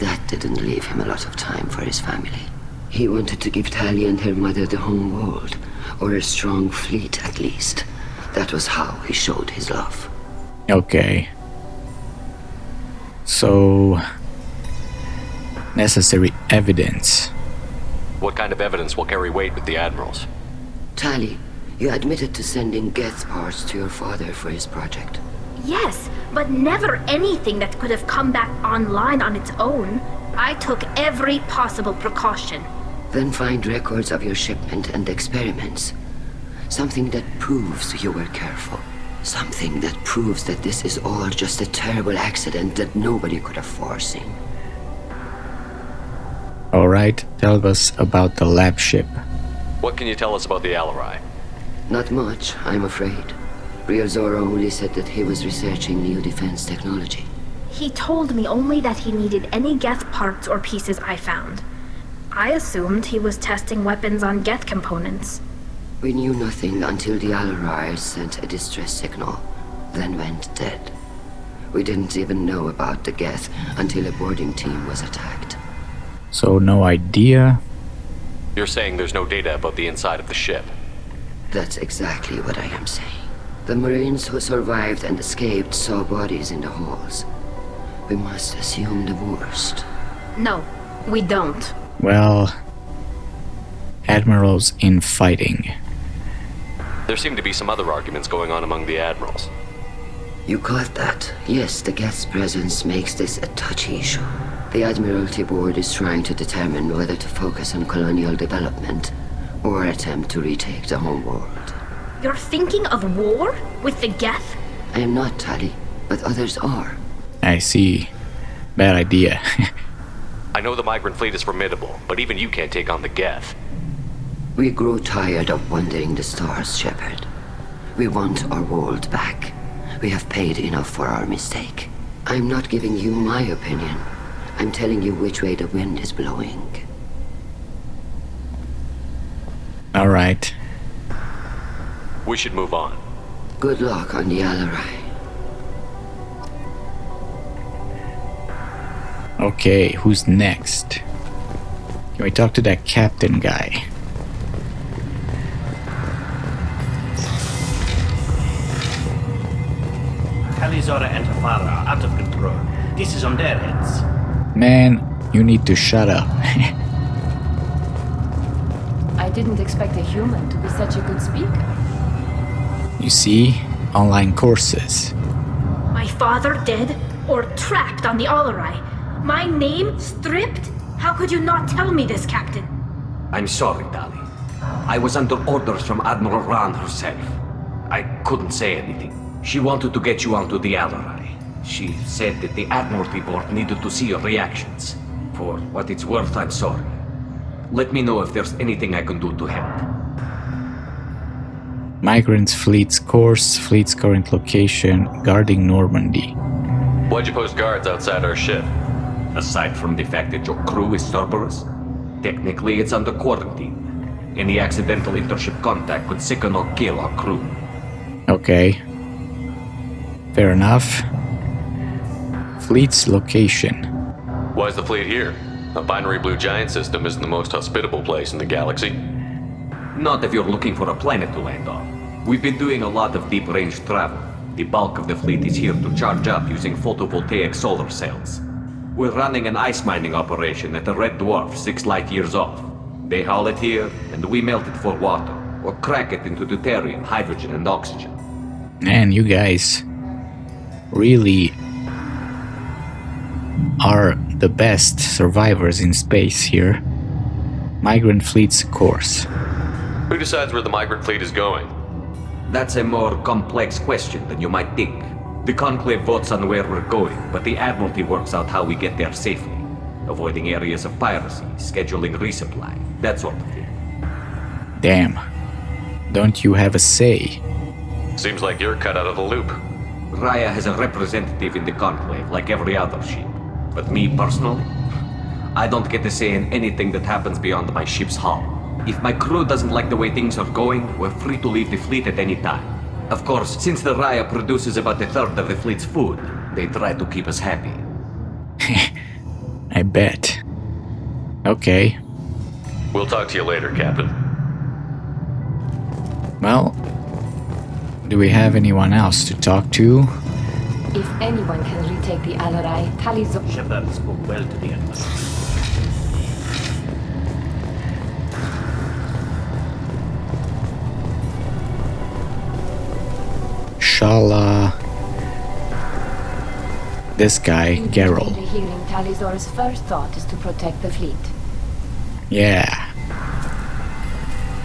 That didn't leave him a lot of time for his family. He wanted to give Tali and her mother the home world, or a strong fleet at least. That was how he showed his love. Okay. So... necessary evidence. What kind of evidence will carry weight with the Admirals? Tali, You admitted to sending Geth parts to your father for his project. Yes, but never anything that could have come back online on its own. I took every possible precaution. Then find records of your shipment and experiments. Something that proves you were careful. Something that proves that this is all just a terrible accident that nobody could have foreseen. Alright, tell us about the lab ship. What can you tell us about the Alarai? Not much, I'm afraid. Riazora only said that he was researching new defense technology. He told me only that he needed any Geth parts or pieces I found. I assumed he was testing weapons on Geth components. We knew nothing until the Alarai sent a distress signal, then went dead. We didn't even know about the Geth until a boarding team was attacked. So no idea? You're saying there's no data about the inside of the ship? That's exactly what I am saying. The Marines who survived and escaped saw bodies in the halls. We must assume the worst. No, we don't. Well, admirals in fighting. There seem to be some other arguments going on among the admirals. You caught that? Yes, the Geth's presence makes this a touchy issue. The Admiralty Board is trying to determine whether to focus on colonial development or attempt to retake the home world. You're thinking of war? With the Geth? I am not, Tali, but others are. I see. Bad idea. I know the migrant fleet is formidable, but even you can't take on the Geth. We grow tired of wandering the stars, Shepard. We want our world back. We have paid enough for our mistake. I'm not giving you my opinion. I'm telling you which way the wind is blowing. Alright. We should move on. Good luck on the Alarai. Okay, who's next? Can we talk to that captain guy? Talizora and her father are out of control. This is on their heads. Man, you need to shut up. I didn't expect a human to be such a good speaker. You see? Online courses. My father dead? Or trapped on the Alarai? My name stripped? How could you not tell me this, Captain? I'm sorry, Tali. I was under orders from Admiral Ran herself. I couldn't say anything. She wanted to get you onto the Alarai. She said that the Admiralty Board needed to see your reactions. For what it's worth, I'm sorry. Let me know if there's anything I can do to help. Migrants fleet's course, fleet's current location, guarding Normandy. Why'd you post guards outside our ship? Aside from the fact that your crew is Cerberus, technically it's under quarantine. Any accidental intership contact could sicken or kill our crew. Okay. Fair enough. Fleet's location. Why's the fleet here? A binary blue giant system isn't the most hospitable place in the galaxy. Not if you're looking for a planet to land on. We've been doing a lot of deep-range travel. The bulk of the fleet is here to charge up using photovoltaic solar cells. We're running an ice mining operation at a red dwarf 6 light years off. They haul it here, and we melt it for water, or crack it into deuterium, hydrogen, and oxygen. Man, you guys really are the best survivors in space here. Migrant fleet's course. Who decides where the migrant fleet is going? That's a more complex question than you might think. The Conclave votes on where we're going, but the Admiralty works out how we get there safely. Avoiding areas of piracy, scheduling resupply, that sort of thing. Damn. Don't you have a say? Seems like you're cut out of the loop. Raya has a representative in the Conclave, like every other ship. But me personally, I don't get to say in anything that happens beyond my ship's hull. If my crew doesn't like the way things are going, we're free to leave the fleet at any time. Of course, since the Raya produces about a third of the fleet's food, they try to keep us happy. I bet. Okay. We'll talk to you later, Captain. Well, do we have anyone else to talk to? If anyone can retake the Alarai, Talizora... Shepard spoke well to the Admiral. Shala. This guy, Geralt. Hearing Tali's first thought is to protect the fleet. Yeah.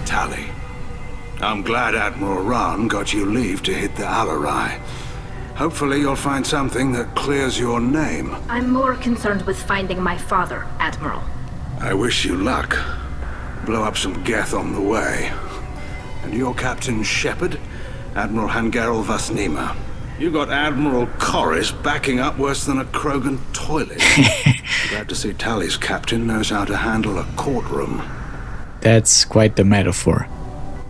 Tali, I'm glad Admiral Ran got you leave to hit the Alarai. Hopefully you'll find something that clears your name. I'm more concerned with finding my father, Admiral. I wish you luck. Blow up some Geth on the way. And your Captain Shepard, Admiral Hangerel Vasnima. You got Admiral Corris backing up worse than a Krogan toilet. Glad to see Tali's captain knows how to handle a courtroom. That's quite the metaphor.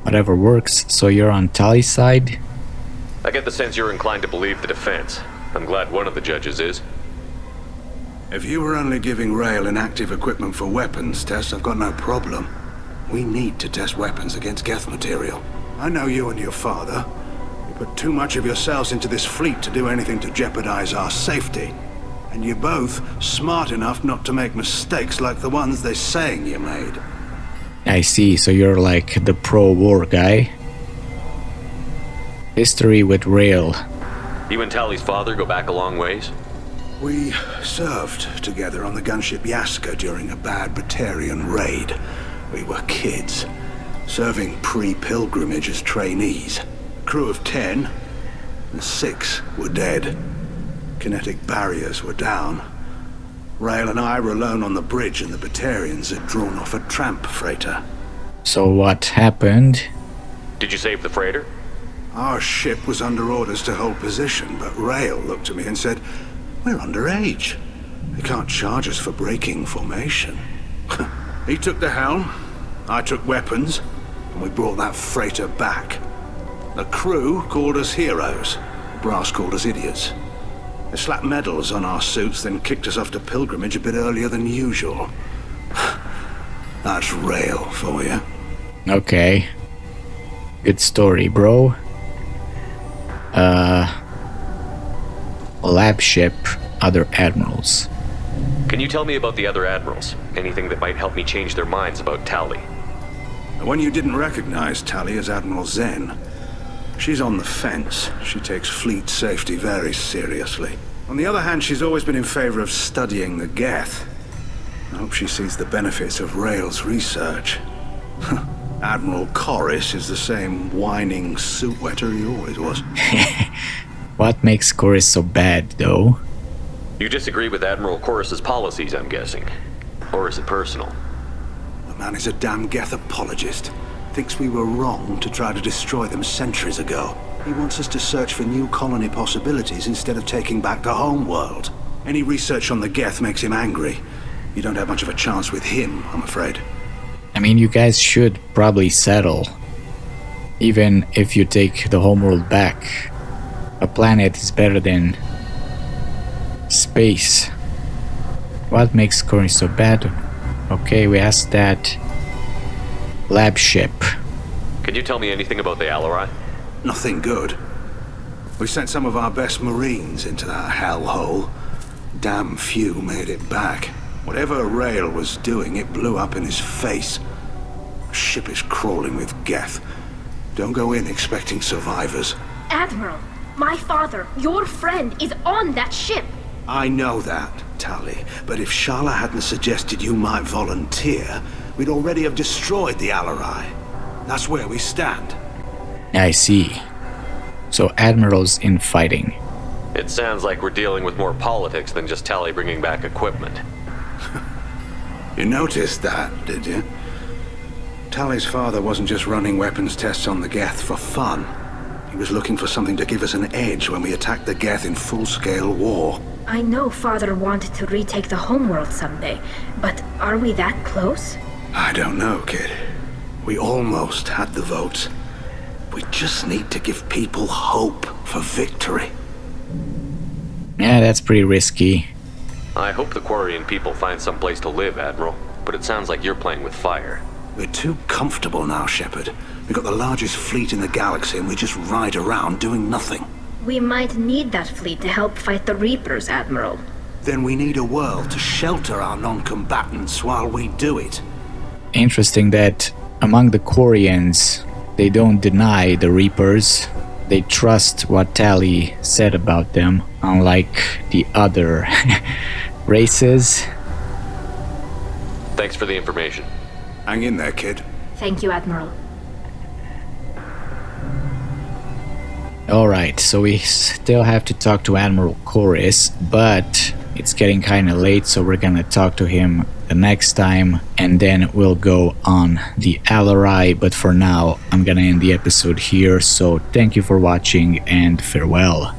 Whatever works, so you're on Tali's side? I get the sense you're inclined to believe the defense. I'm glad one of the judges is. If you were only giving Rail inactive equipment for weapons tests, I've got no problem. We need to test weapons against Geth material. I know you and your father. You put too much of yourselves into this fleet to do anything to jeopardize our safety. And you're both smart enough not to make mistakes like the ones they're saying you made. I see, so you're like the pro-war guy. History with Rail. You and Tali's father go back a long ways? We served together on the gunship Yaska during a bad Batarian raid. We were kids, serving pre-pilgrimage as trainees. Crew of 10, and 6 were dead. Kinetic barriers were down. Rail and I were alone on the bridge and the Batarians had drawn off a tramp freighter. So what happened? Did you save the freighter? Our ship was under orders to hold position, but Rail looked at me and said, "We're underage. They can't charge us for breaking formation." He took the helm, I took weapons, and we brought that freighter back. The crew called us heroes. Brass called us idiots. They slapped medals on our suits, then kicked us off to pilgrimage a bit earlier than usual. That's Rail for you. Okay. Good story, bro. Lab ship, other admirals. Can you tell me about the other admirals? Anything that might help me change their minds about Tali? The one you didn't recognize, Tali, is Admiral Zen. She's on the fence. She takes fleet safety very seriously. On the other hand, she's always been in favor of studying the Geth. I hope she sees the benefits of Rail's research. Admiral Corris is the same whining suit wetter he always was. What makes Corris so bad, though? You disagree with Admiral Corris's policies, I'm guessing. Or is it personal? The man is a damn Geth apologist. Thinks we were wrong to try to destroy them centuries ago. He wants us to search for new colony possibilities instead of taking back the home world. Any research on the Geth makes him angry. You don't have much of a chance with him, I'm afraid. I mean, you guys should probably settle. Even if you take the homeworld back. A planet is better than space. What makes Corris so bad? Okay, we asked that. Lab ship. Can you tell me anything about the Alarai? Nothing good. We sent some of our best Marines into that hellhole. Damn few made it back. Whatever Rail was doing, it blew up in his face. The ship is crawling with Geth. Don't go in expecting survivors. Admiral, my father, your friend, is on that ship. I know that, Tali, but if Shala hadn't suggested you might volunteer, we'd already have destroyed the Alarai. That's where we stand. I see. So admirals in fighting. It sounds like we're dealing with more politics than just Tali bringing back equipment. You noticed that, did you? Tali's father wasn't just running weapons tests on the Geth for fun. He was looking for something to give us an edge when we attacked the Geth in full-scale war. I know Father wanted to retake the homeworld someday, but are we that close? I don't know, kid. We almost had the votes. We just need to give people hope for victory. Yeah, that's pretty risky. I hope the Quarian people find some place to live, Admiral. But it sounds like you're playing with fire. We're too comfortable now, Shepard. We've got the largest fleet in the galaxy and we just ride around doing nothing. We might need that fleet to help fight the Reapers, Admiral. Then we need a world to shelter our non-combatants while we do it. Interesting that among the Quarians, they don't deny the Reapers. they trust what Tali said about them, unlike the other races. Thanks for the information. Hang in there, kid. Thank you, Admiral. Alright, so we still have to talk to Admiral Koris, but it's getting kinda late, so we're gonna talk to him the next time, and then we'll go on the Alarai. But for now, I'm gonna end the episode here, so thank you for watching and farewell.